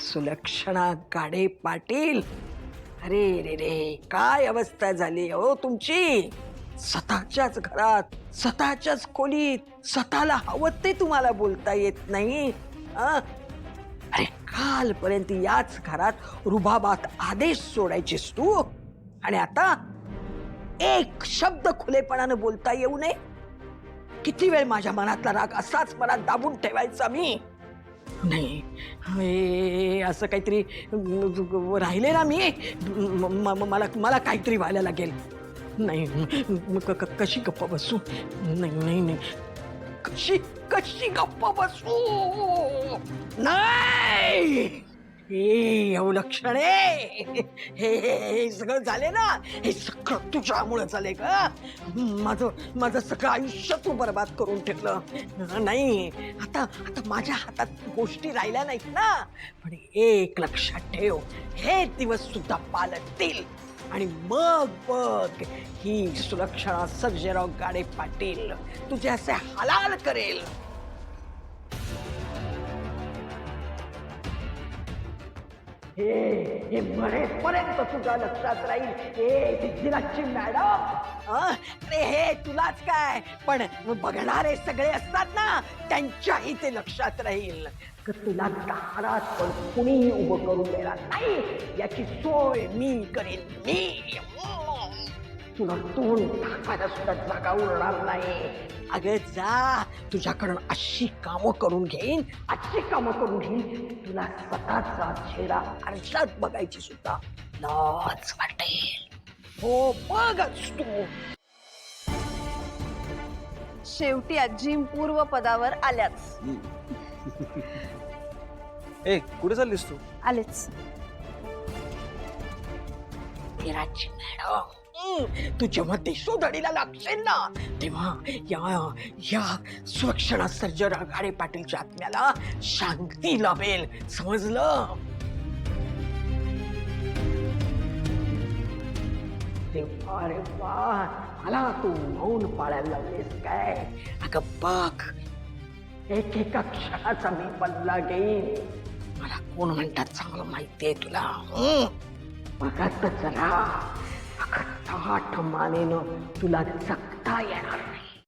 सुलक्षणा गाडे पाटील, अरे रे रे, काय अवस्था झाली हो तुमची. स्वतःच्याच घरात, स्वतःच्याच खोलीत स्वतःला हवं ते तुम्हाला बोलता येत नाही. अरे कालपर्यंत याच घरात रुबाबात आदेश सोडायचीस तू, आणि आता एक शब्द खुलेपणानं बोलता येऊ नये. किती वेळ माझ्या मनातला राग असाच मनात दाबून ठेवायचा मी. नाही, हे असं काहीतरी राहिले ना मी, मला मला काहीतरी व्हायला लागेल. नाही, कशी गप्प बसू. नाही नाही नाही, कशी कशी गप्प बसू. नाही, हे अवलक्षणे, हे सगळं झाले ना, हे सगळं तुझ्यामुळे झाले का. माझं सगळं आयुष्य तू बर्बाद करून ठेवलं. नाही, आता आता माझ्या हातात गोष्टी राहिल्या नाहीत ना. पण एक लक्षात ठेव, हे दिवस सुद्धा पालटतील, आणि मग बघ, ही सुलक्षणा सर्जेराव गाडे पाटील तुझे असे हलाल करेल. हे मरेपर्यंत तुझ्या लक्षात राहील. हे दिनाची मॅडम, अरे हे तुलाच काय, पण बघणारे सगळे असतात ना, त्यांच्याही ते लक्षात राहील. तुला दारात पण कुणीही उभं करून देणार नाही, याची सोय मी करेन. मी तुला तोंड दाखवायला सुद्धा जागा उरणार नाही. अगं जा, तुझ्याकडून अशी कामं करून घेईन, अशी कामं करून घेईन, तुला स्वतःचा चेहरा आरशात बघायची सुद्धा लाज वाटेल. हो बघच तू. शेवटी आजी पूर्व पदावर आल्याच. ए, कुठे चाललीस तू? आलेच. विराटची मॅडम, तू जेव्हा देशोधडीला लागशील ना, तेव्हा या सुलक्षणा सर्जेराव गाडे पाटीलच्या आत्म्याला शांती लाभेल, समजलं. अरे वा, मला तू मौन पाळायला लागलीस काय. अगं बघ, एकेका क्षणाचा मी बदला घेईन. मला कोण म्हणतात चांगलं माहितीये तुला. बघत जरा, ताठ मानेनं तुला जगता येणार.